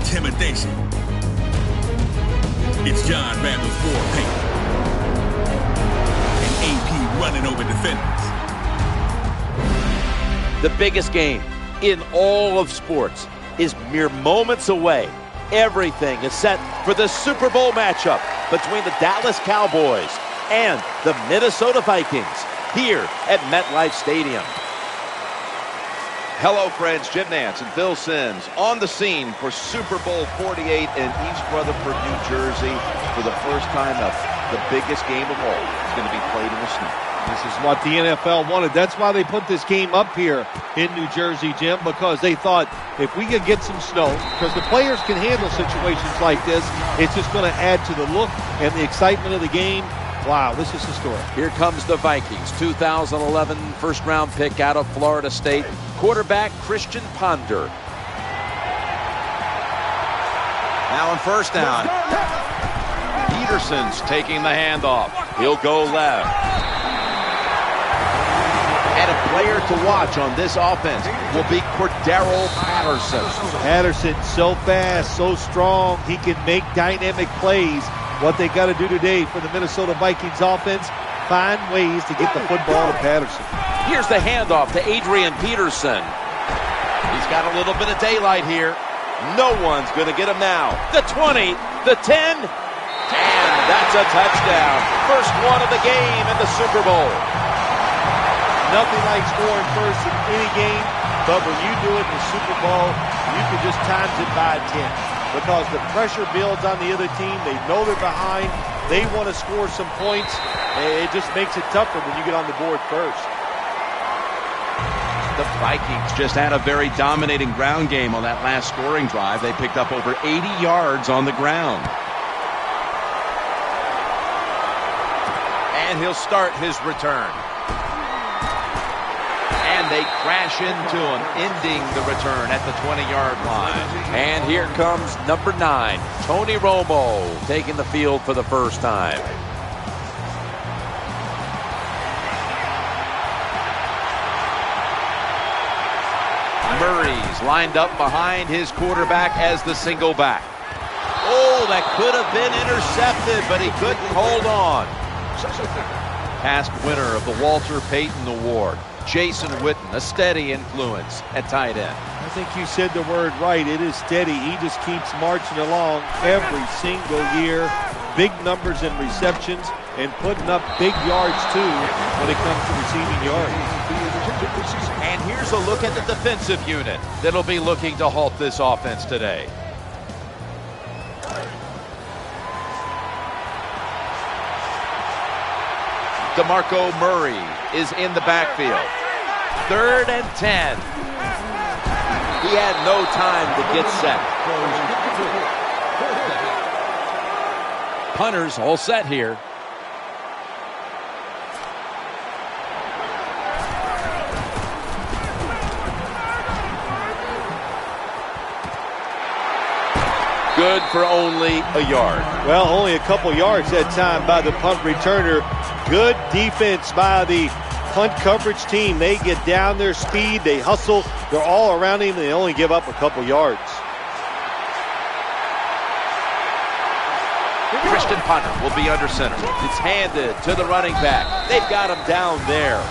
intimidation. It's John Randall's war paint. And AP running over defenders. The biggest game in all of sports is mere moments away. Everything is set for the Super Bowl matchup between the Dallas Cowboys and the Minnesota Vikings here at MetLife Stadium. Hello, friends. Jim Nantz and Phil Simms on the scene for Super Bowl 48 in East Rutherford, New Jersey. For the first time, the biggest game of all is going to be played in the snow. This is what the NFL wanted. That's why they put this game up here in New Jersey, Jim, because they thought if we could get some snow, because the players can handle situations like this, it's just going to add to the look and the excitement of the game. Wow, this is historic. Here comes the Vikings, 2011 first-round pick out of Florida State, quarterback Christian Ponder. Now on first down, Peterson's taking the handoff. He'll go left. And a player to watch on this offense will be Cordero Patterson. Patterson, so fast, so strong, he can make dynamic plays. What they got to do today for the Minnesota Vikings offense, find ways to get the football to Patterson. Here's the handoff to Adrian Peterson. He's got a little bit of daylight here. No one's going to get him now. The 20, the 10, and that's a touchdown. First one of the game in the Super Bowl. Nothing like scoring first in any game, but when you do it in the Super Bowl, you can just times it by 10. Because the pressure builds on the other team. They know they're behind. They want to score some points. It just makes it tougher when you get on the board first. The Vikings just had a very dominating ground game on that last scoring drive. They picked up over 80 yards on the ground. And he'll start his return. And they crash into him, ending the return at the 20-yard line. And here comes number 9, Tony Romo, taking the field for the first time. Murray's lined up behind his quarterback as the single back. Oh, that could have been intercepted, but he couldn't hold on. Past winner of the Walter Payton Award, Jason Witten, a steady influence at tight end. I think you said the word right. It is steady. He just keeps marching along every single year. Big numbers in receptions and putting up big yards, too, when it comes to receiving yards. And here's a look at the defensive unit that'll be looking to halt this offense today. DeMarco Murray is in the backfield. 3rd and 10. He had no time to get set. Punters all set here. Good for only a yard. Well, only a couple yards that time by the punt returner. Good defense by the punt coverage team. They get down their speed. They hustle. They're all around him. They only give up a couple yards. Christian Punter will be under center. It's handed to the running back. They've got him down there.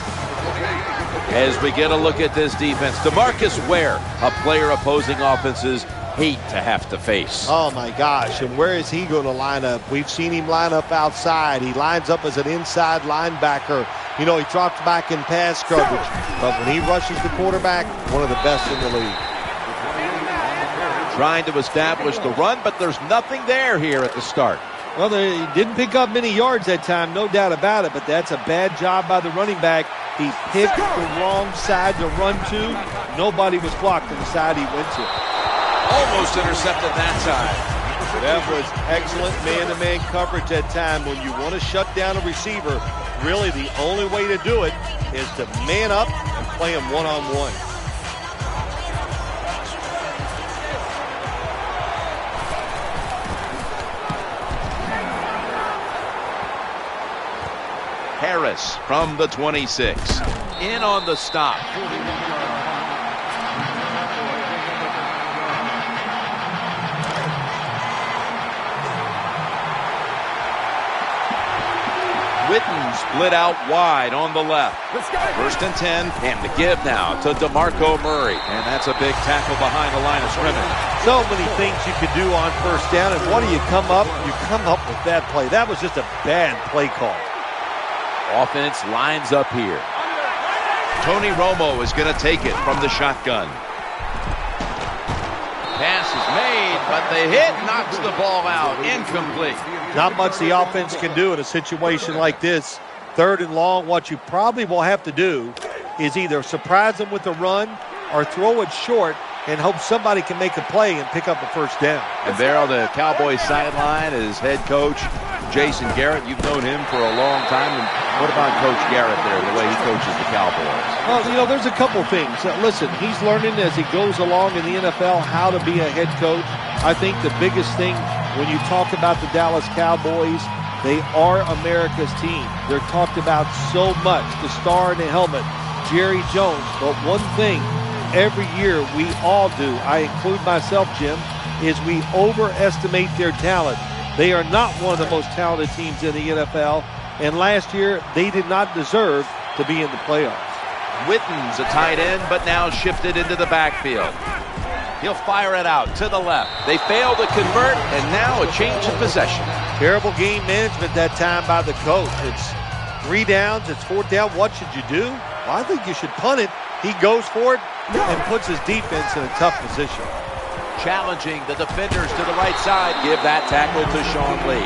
As we get a look at this defense, DeMarcus Ware, a player opposing offenses hate to have to face. Oh my gosh, and where is he going to line up? We've seen him line up outside. He lines up as an inside linebacker. You know, he drops back in pass coverage, but when he rushes the quarterback, one of the best in the league. Trying to establish the run, but there's nothing there here at the start. Well, they didn't pick up many yards that time, no doubt about it, but that's a bad job by the running back. He picked the wrong side to run to. Nobody was blocked on the side he went to. Almost intercepted that time. That was excellent man-to-man coverage that time. When you want to shut down a receiver, really the only way to do it is to man up and play him one-on-one. Harris from the 26. In on the stop. Witten split out wide on the left. 1st and 10, and the give now to DeMarco Murray. And that's a big tackle behind the line of scrimmage. So many things you could do on 1st down, and what do you come up? You come up with that play. That was just a bad play call. Offense lines up here. Tony Romo is going to take it from the shotgun. Pass is made, but the hit knocks the ball out. Incomplete. Not much the offense can do in a situation like this. 3rd and long, what you probably will have to do is either surprise them with a run or throw it short and hope somebody can make a play and pick up a 1st down. And there on the Cowboys sideline is head coach Jason Garrett. You've known him for a long time. And what about Coach Garrett there, the way he coaches the Cowboys? Well, there's a couple things. Listen, he's learning as he goes along in the NFL how to be a head coach. I think the biggest thing when you talk about the Dallas Cowboys, they are America's team. They're talked about so much. The star in the helmet, Jerry Jones. But one thing every year we all do, I include myself, Jim, is we overestimate their talent. They are not one of the most talented teams in the NFL, and last year they did not deserve to be in the playoffs. Witten's a tight end, but now shifted into the backfield. He'll fire it out to the left. They fail to convert, and now a change of possession. Terrible game management that time by the coach. It's 3 downs, it's 4th down. What should you do? Well, I think you should punt it. He goes for it and puts his defense in a tough position. Challenging the defenders to the right side. Give that tackle to Sean Lee.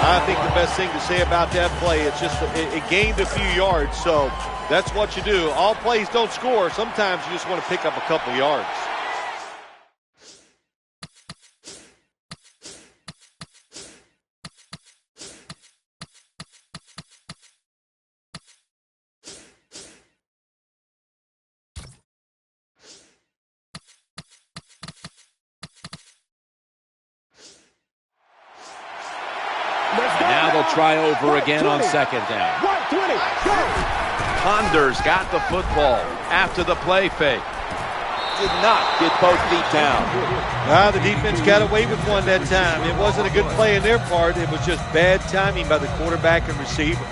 I think the best thing to say about that play, it's just it gained a few yards, so that's what you do. All plays don't score. Sometimes you just want to pick up a couple yards. Now they'll try over again on 2nd down. Ponders got the football after the play fake. Did not get both feet down. The defense got away with one that time. It wasn't a good play in their part. It was just bad timing by the quarterback and receiver.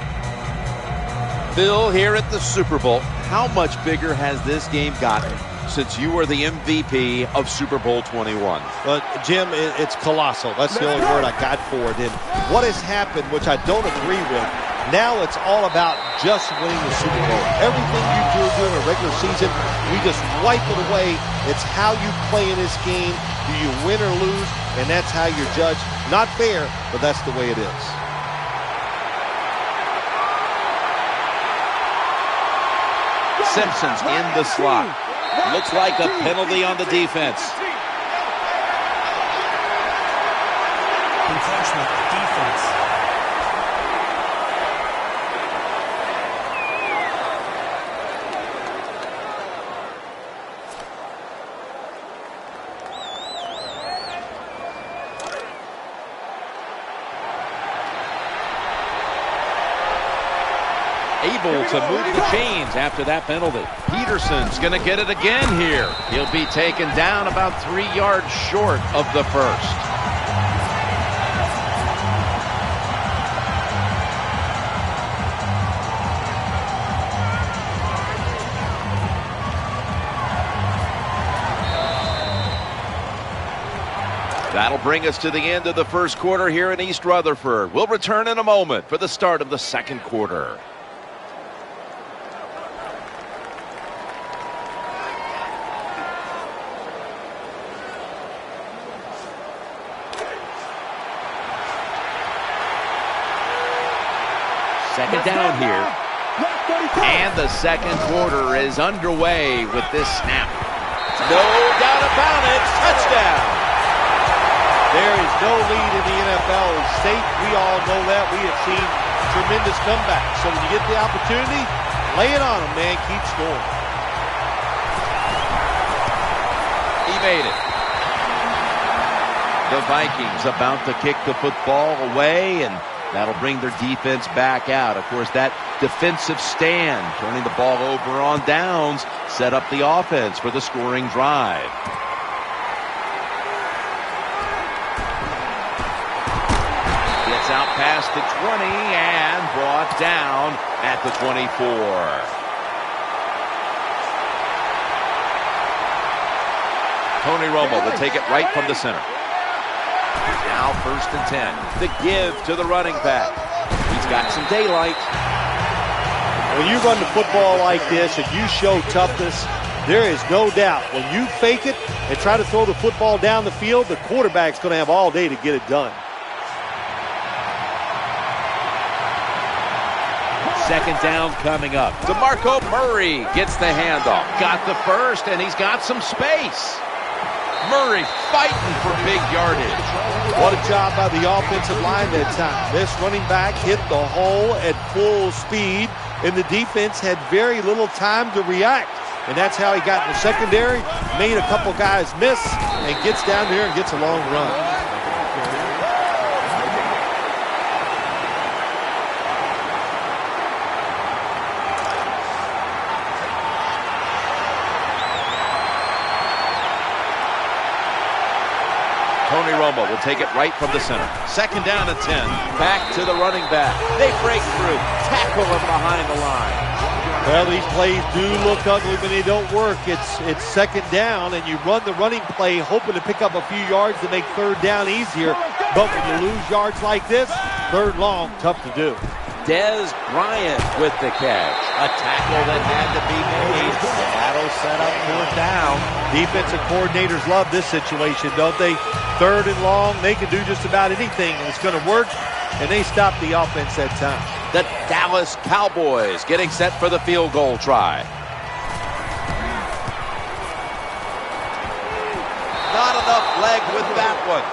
Bill, here at the Super Bowl, how much bigger has this game gotten since you were the MVP of Super Bowl 21? But, Jim, it's colossal. That's the only word I got for it. And what has happened, which I don't agree with, now it's all about just winning the Super Bowl. Everything you do during a regular season, we just wipe it away. It's how you play in this game. Do you win or lose? And that's how you're judged. Not fair, but that's the way it is. Simpson's in the slot. Looks like a penalty on the defense. Encroachment defense. Able to move the chains after that penalty. Peterson's going to get it again here. He'll be taken down about 3 yards short of the first. That'll bring us to the end of the first quarter here in East Rutherford. We'll return in a moment for the start of the second quarter. Second down here. And the second quarter is underway with this snap. No doubt about it. Touchdown. There is no lead in the NFL in state. We all know that. We have seen tremendous comebacks. So when you get the opportunity, lay it on them, man. Keep scoring. He made it. The Vikings about to kick the football away, and that'll bring their defense back out. Of course, that defensive stand, turning the ball over on downs, set up the offense for the scoring drive. Gets Gets out past the 20 and brought down at the 24. Tony Romo will take it right from the center. Now 1st and 10. The give to the running back. He's got some daylight. When you run the football like this and you show toughness, there is no doubt when you fake it and try to throw the football down the field, the quarterback's going to have all day to get it done. 2nd down coming up. DeMarco Murray gets the handoff. Got the first, and he's got some space. Murray fighting for big yardage. What a job by the offensive line that time. This running back hit the hole at full speed, and the defense had very little time to react. And that's how he got in the secondary, made a couple guys miss, and gets down there and gets a long run. Tony Romo will take it right from the center. 2nd down and 10. Back to the running back. They break through. Tackle him behind the line. Well, these plays do look ugly when they don't work. It's 2nd down, and you run the running play hoping to pick up a few yards to make 3rd down easier. But when you lose yards like this, 3rd long, tough to do. Des Bryant with the catch. A tackle that had to be made. That'll set up 4th down. Defensive coordinators love this situation, don't they? 3rd and long, they can do just about anything, and it's going to work, and they stop the offense that time. The Dallas Cowboys getting set for the field goal try. Not enough leg with that one.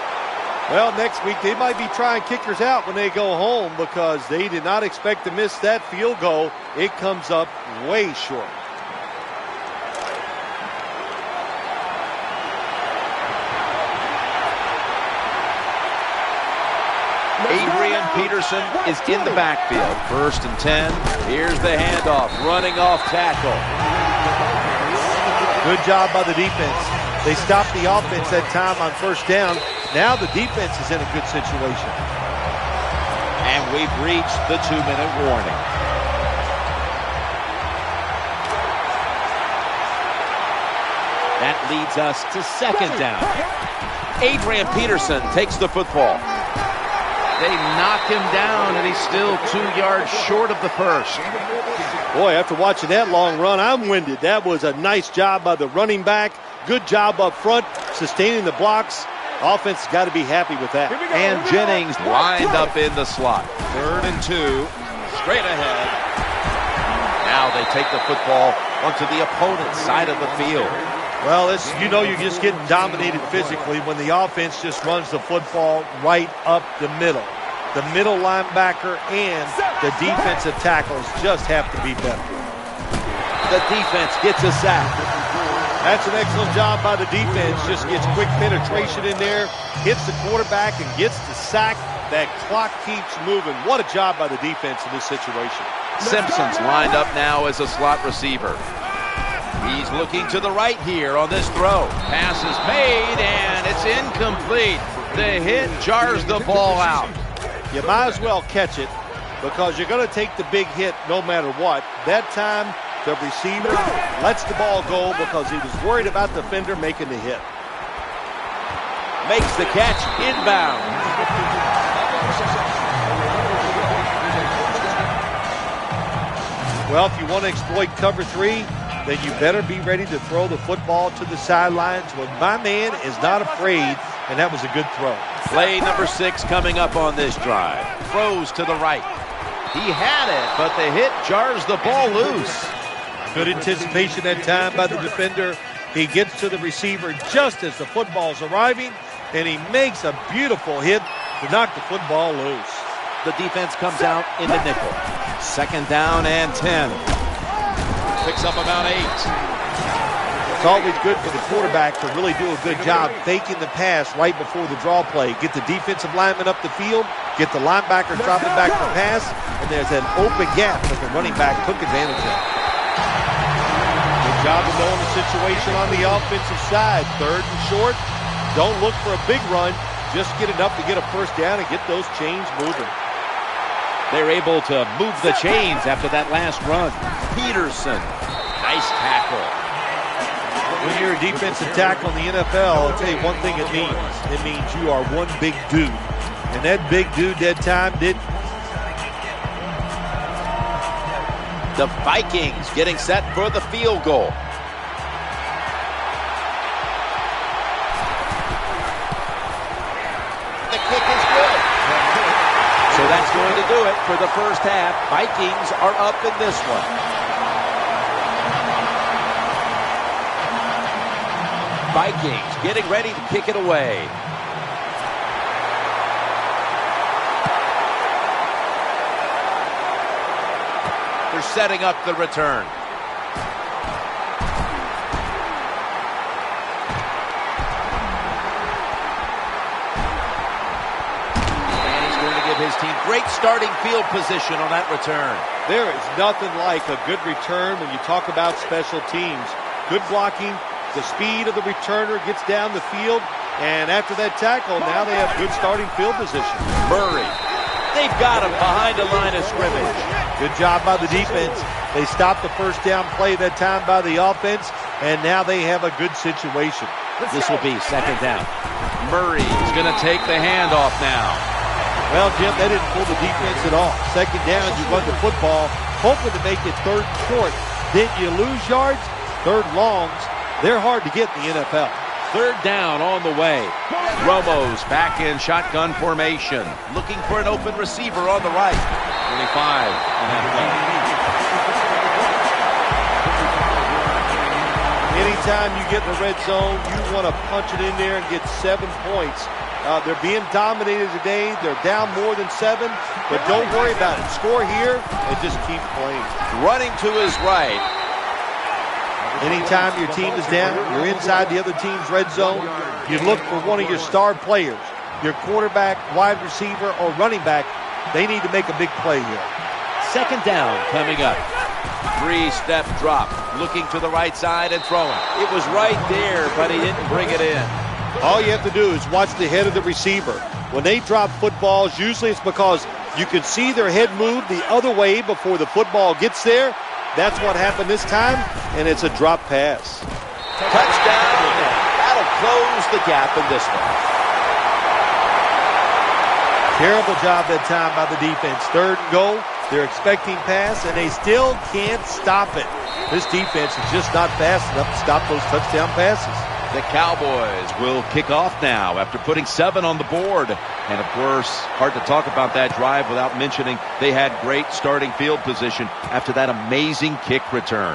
Well, next week they might be trying kickers out when they go home because they did not expect to miss that field goal. It comes up way short. Adrian Peterson is in the backfield. 1st and 10. Here's the handoff. Running off tackle. Good job by the defense. They stopped the offense that time on 1st down. Now the defense is in a good situation. And we've reached the 2-minute warning. That leads us to 2nd down. Adrian Peterson takes the football. They knock him down, and he's still 2 yards short of the first. Boy, after watching that long run, I'm winded. That was a nice job by the running back. Good job up front, sustaining the blocks. Offense has got to be happy with that. And Jennings lined up in the slot. 3rd and 2, straight ahead. Now they take the football onto the opponent's side of the field. Well, you're just getting dominated physically when the offense just runs the football right up the middle. The middle linebacker and the defensive tackles just have to be better. The defense gets a sack. That's an excellent job by the defense. Just gets quick penetration in there, hits the quarterback, and gets the sack. That clock keeps moving. What a job by the defense in this situation. Simpson's lined up now as a slot receiver. He's looking to the right here on this throw. Pass is made, and it's incomplete. The hit jars the ball out. You might as well catch it because you're going to take the big hit no matter what. That time, the receiver lets the ball go because he was worried about the defender making the hit. Makes the catch inbound. Well, if you want to exploit cover 3, then you better be ready to throw the football to the sidelines. Well, my man is not afraid, and that was a good throw. Play number 6 coming up on this drive. Throws to the right. He had it, but the hit jars the ball loose. Good anticipation that time by the defender. He gets to the receiver just as the football's arriving, and he makes a beautiful hit to knock the football loose. The defense comes out in the nickel. 2nd down and 10. Picks up about 8. It's always good for the quarterback to really do a good job faking the pass right before the draw play. Get the defensive lineman up the field, get the linebacker dropping back the pass, and there's an open gap that the running back took advantage of. Good job of knowing the situation on the offensive side. 3rd and short. Don't look for a big run. just get enough to get a first down and get those chains moving. They're able to move the chains after that last run. Peterson, nice tackle. When you're a defensive tackle in the NFL, I'll tell you one thing it means. It means you are one big dude. And that big dude that time did. The Vikings getting set for the field goal. The kick is good. So that's going to do it for the first half. Vikings are up in this one. Vikings getting ready to kick it away. They're setting up the return. And he's going to give his team great starting field position on that return. There is nothing like a good return when you talk about special teams. Good blocking. The speed of the returner gets down the field, and after that tackle, now they have good starting field position. Murray, they've got him behind the line of scrimmage. Good job by the defense. They stopped the first down play that time by the offense, and now they have a good situation. This will be second down. Murray's going to take the handoff now. Well, Jim, they didn't pull the defense at all. Second down, you run the football, hoping to make it third and short. Then you lose yards, third longs. They're hard to get in the NFL. Third down on the way. Romo's back in shotgun formation. Looking for an open receiver on the right. 25 on that play. Anytime you get in the red zone, you want to punch it in there and get 7 points. They're being dominated today. They're down more than 7, but don't worry about it. Score here and just keep playing. Running to his right. Anytime your team is down, you're inside the other team's red zone, you look for one of your star players, your quarterback, wide receiver, or running back. They need to make a big play here. Second down coming up. 3-step drop, looking to the right side and throwing. It was right there, but he didn't bring it in. All you have to do is watch the head of the receiver. When they drop footballs, usually it's because you can see their head move the other way before the football gets there. That's what happened this time, and it's a drop pass. Touchdown. That'll close the gap in this one. Terrible job that time by the defense. Third and goal. They're expecting pass, and they still can't stop it. This defense is just not fast enough to stop those touchdown passes. The Cowboys will kick off now after putting 7 on the board. And, of course, hard to talk about that drive without mentioning they had great starting field position after that amazing kick return.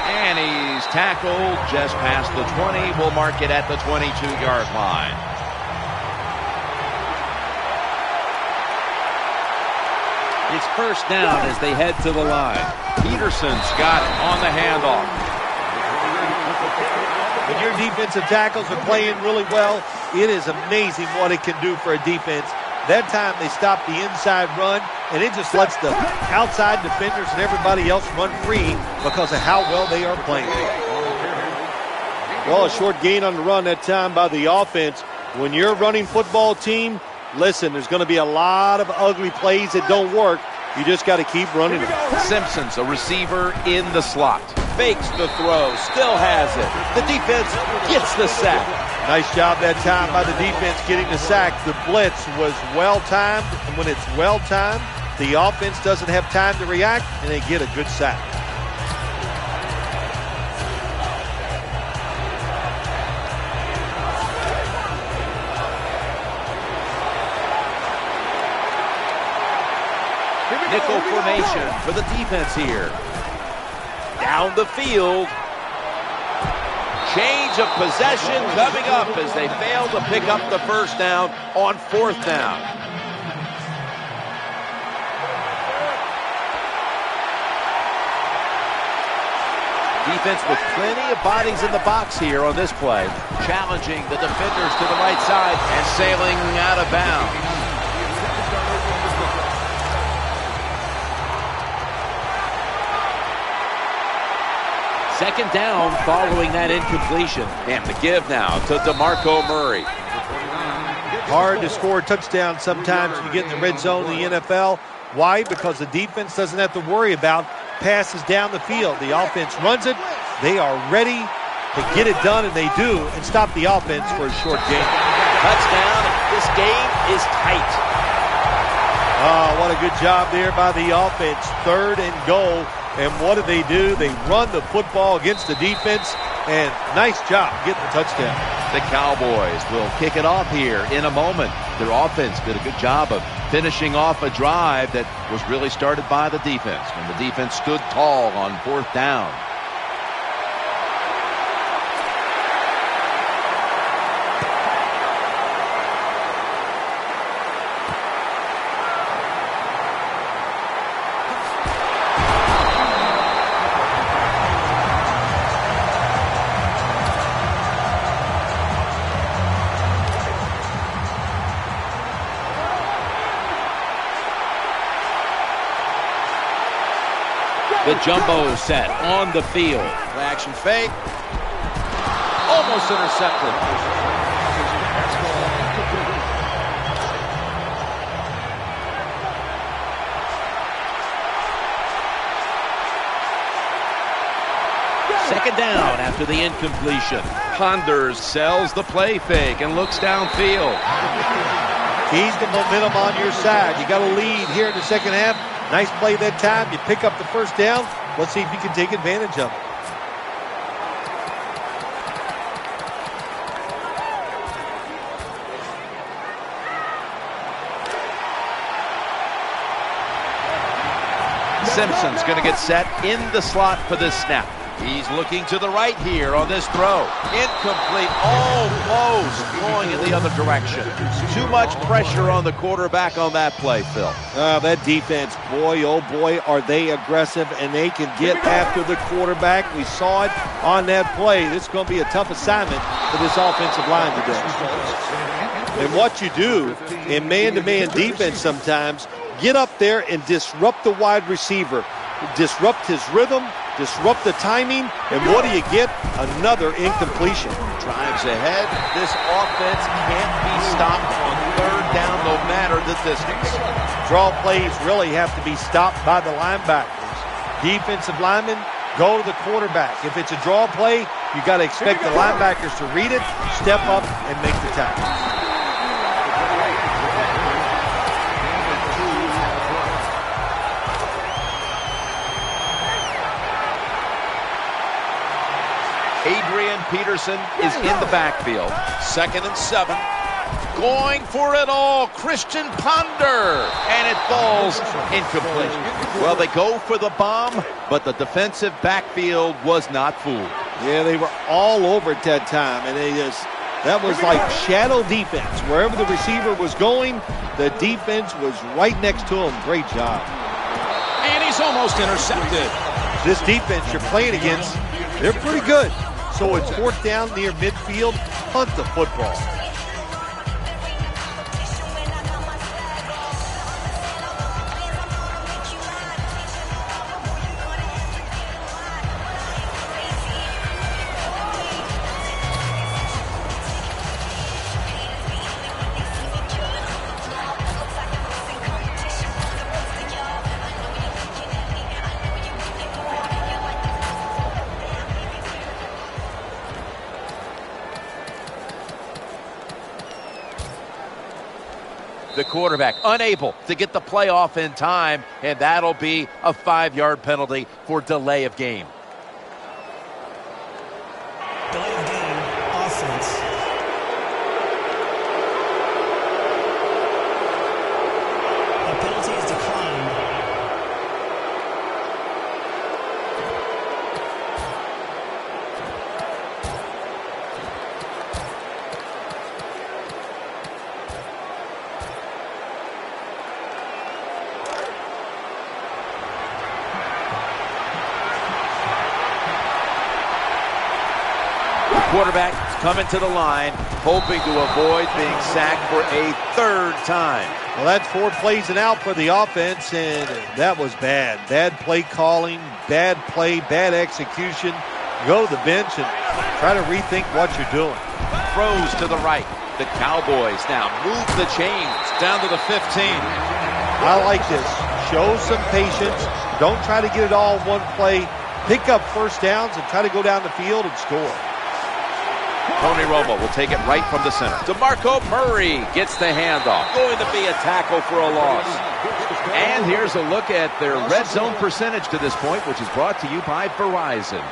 And he's tackled just past the 20. We'll mark it at the 22-yard line. It's first down as they head to the line. Peterson's got it on the handoff. When your defensive tackles are playing really well, it is amazing what it can do for a defense. That time they stopped the inside run, and it just lets the outside defenders and everybody else run free because of how well they are playing. Well, a short gain on the run that time by the offense. When you're a running football team, listen, there's going to be a lot of ugly plays that don't work. You just got to keep running it. Simpson's a receiver in the slot. Fakes the throw, still has it. The defense gets the sack. Nice job that time by the defense getting the sack. The blitz was well-timed, and when it's well-timed, the offense doesn't have time to react, and they get a good sack. Nickel formation for the defense here. Down the field. Change of possession coming up as they fail to pick up the first down on fourth down. Defense with plenty of bodies in the box here on this play. Challenging the defenders to the right side and sailing out of bounds. Second down following that incompletion. And the give now to DeMarco Murray. Hard to score a touchdown sometimes when you get in the red zone in the NFL. Why? Because the defense doesn't have to worry about passes down the field. The offense runs it. They are ready to get it done, and they do, and stop the offense for a short game. Touchdown. This game is tight. Oh, what a good job there by the offense. 3rd and goal. And what do? They run the football against the defense, and nice job getting the touchdown. The Cowboys will kick it off here in a moment. Their offense did a good job of finishing off a drive that was really started by the defense when the defense stood tall on 4th down. The jumbo set on the field. Action fake. Almost intercepted. Second down after the incompletion. Ponders sells the play fake and looks downfield. He's the momentum on your side. You got a lead here in the second half. Nice play that time. You pick up the first down. Let's see if you can take advantage of it. Simpson's going to get set in the slot for this snap. He's looking to the right here on this throw. Incomplete, almost going in the other direction. Too much pressure on the quarterback on that play, Phil. That defense, boy, oh boy, are they aggressive, and they can get after the quarterback. We saw it on that play. This is going to be a tough assignment for this offensive line today. And what you do in man-to-man defense sometimes, get up there and disrupt the wide receiver. Disrupt his rhythm, disrupt the timing, and what do you get? Another incompletion. Drives ahead. This offense can't be stopped on 3rd down no matter the distance. Draw plays really have to be stopped by the linebackers. Defensive linemen go to the quarterback. If it's a draw play, you got to expect the linebackers to read it, step up, and make the tackle. Adrian Peterson is in the backfield. 2nd and 7. Going for it all, Christian Ponder. And it falls incomplete. Well, they go for the bomb, but the defensive backfield was not fooled. Yeah, they were all over at that time, and that was like shadow defense. Wherever the receiver was going, the defense was right next to him. Great job. And he's almost intercepted. This defense you're playing against, they're pretty good. So it's 4th down near midfield. Punt the football. The quarterback unable to get the play off in time, and that'll be a 5-yard penalty for delay of game. Delay of game, offense. A penalty is declined. Quarterback coming to the line, hoping to avoid being sacked for a 3rd time. Well, that's 4 plays and out for the offense, and that was bad. Bad play calling, bad play, bad execution. Go to the bench and try to rethink what you're doing. Throws to the right. The Cowboys now move the chains down to the 15. I like this. Show some patience. Don't try to get it all in one play. Pick up first downs and try to go down the field and score. Tony Romo will take it right from the center. DeMarco Murray gets the handoff. Going to be a tackle for a loss. And here's a look at their red zone percentage to this point, which is brought to you by Verizon.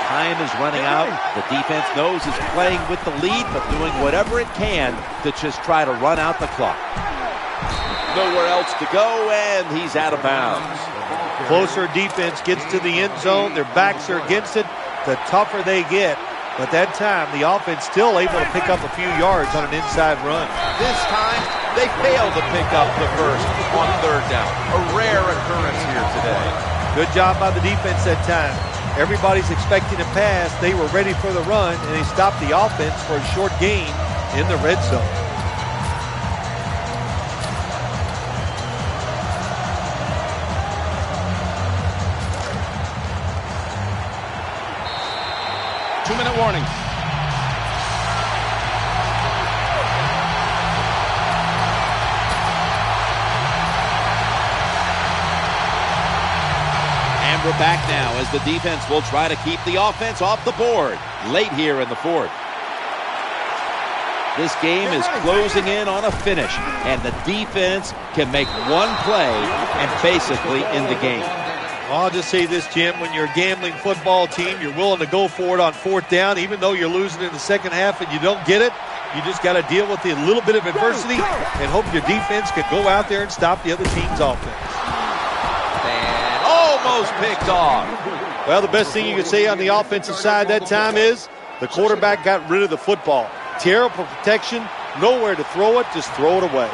Time is running out. The defense knows it's playing with the lead, but doing whatever it can to just try to run out the clock. Nowhere else to go, and he's out of bounds. Closer defense gets to the end zone. Their backs are against it. The tougher they get. But that time, the offense still able to pick up a few yards on an inside run. This time, they failed to pick up the first on third down. A rare occurrence here today. Good job by the defense that time. Everybody's expecting a pass. They were ready for the run, and they stopped the offense for a short gain in the red zone. Two-minute warning. And we're back now as the defense will try to keep the offense off the board late here in the fourth. This game is closing in on a finish, and the defense can make one play and basically end the game. I'll just say this, Jim. When you're a gambling football team, you're willing to go for it on fourth down, even though you're losing in the second half and you don't get it. You just got to deal with a little bit of adversity and hope your defense can go out there and stop the other team's offense. And almost picked off. Well, the best thing you can say on the offensive side that time is the quarterback got rid of the football. Terrible protection, nowhere to throw it, just throw it away.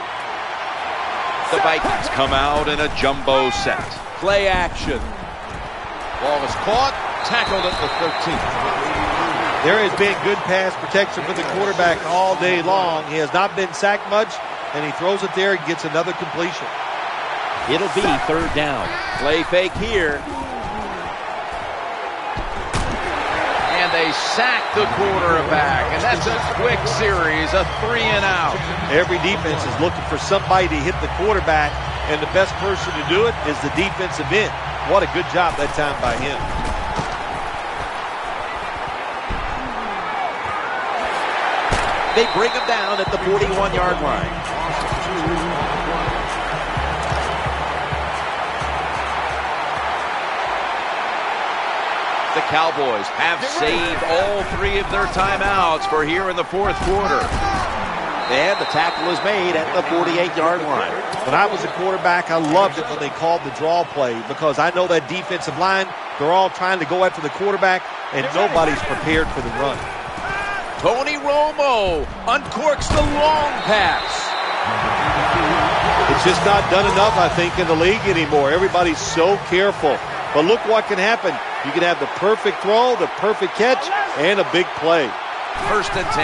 The Vikings come out in a jumbo set. Play action. Ball is caught, tackled at the 13th. There has been good pass protection for the quarterback all day long. He has not been sacked much, and he throws it there and gets another completion. It'll be third down. Play fake here. And they sack the quarterback, and that's a quick series, a 3 and out. Every defense is looking for somebody to hit the quarterback, and the best person to do it is the defensive end. What a good job that time by him. They bring him down at the 41-yard line. The Cowboys have saved all 3 of their timeouts for here in the fourth quarter. And the tackle is made at the 48-yard line. When I was a quarterback, I loved it when they called the draw play because I know that defensive line, they're all trying to go after the quarterback, and nobody's prepared for the run. Tony Romo uncorks the long pass. It's just not done enough, I think, in the league anymore. Everybody's so careful. But look what can happen. You can have the perfect throw, the perfect catch, and a big play. First and 10.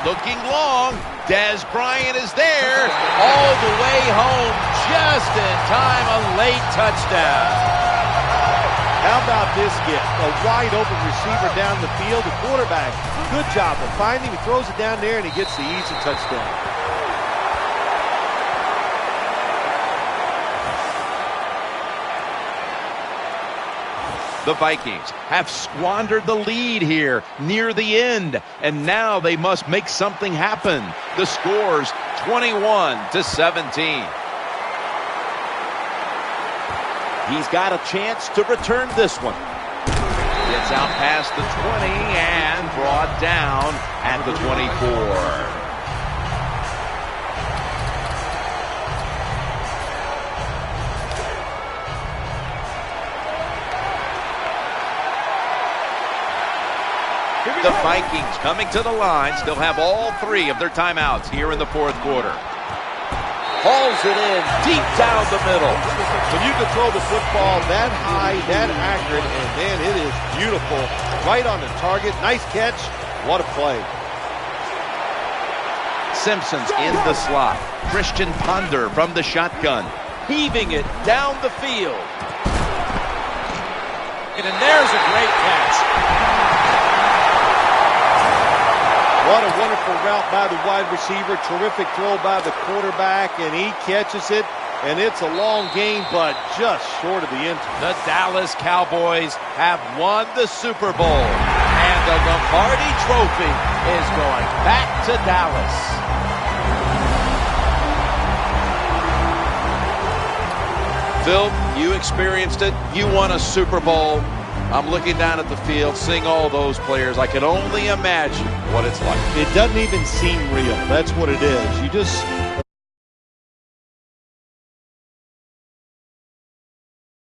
Looking long. Dez Bryant is there. All the way home. Just in time. A late touchdown. How about this gift? A wide open receiver down the field. The quarterback, good job of finding him. He throws it down there and he gets the easy touchdown. The Vikings have squandered the lead here near the end, and now they must make something happen. The score's 21-17. He's got a chance to return this one. Gets out past the 20 and brought down at the 24. The Vikings coming to the line, still have all 3 of their timeouts here in the fourth quarter. Hauls it in deep down the middle. When you can throw the football that high, that accurate, and man, it is beautiful. Right on the target. Nice catch. What a play. Simpson's in the slot. Christian Ponder from the shotgun, Heaving it down the field. And there's a great catch. What a wonderful route by the wide receiver. Terrific throw by the quarterback, and he catches it. And it's a long game, but just short of the end. The Dallas Cowboys have won the Super Bowl, and the Lombardi Trophy is going back to Dallas. Phil, you experienced it. You won a Super Bowl. I'm looking down at the field, seeing all those players. I can only imagine what it's like. It doesn't even seem real. That's what it is. You just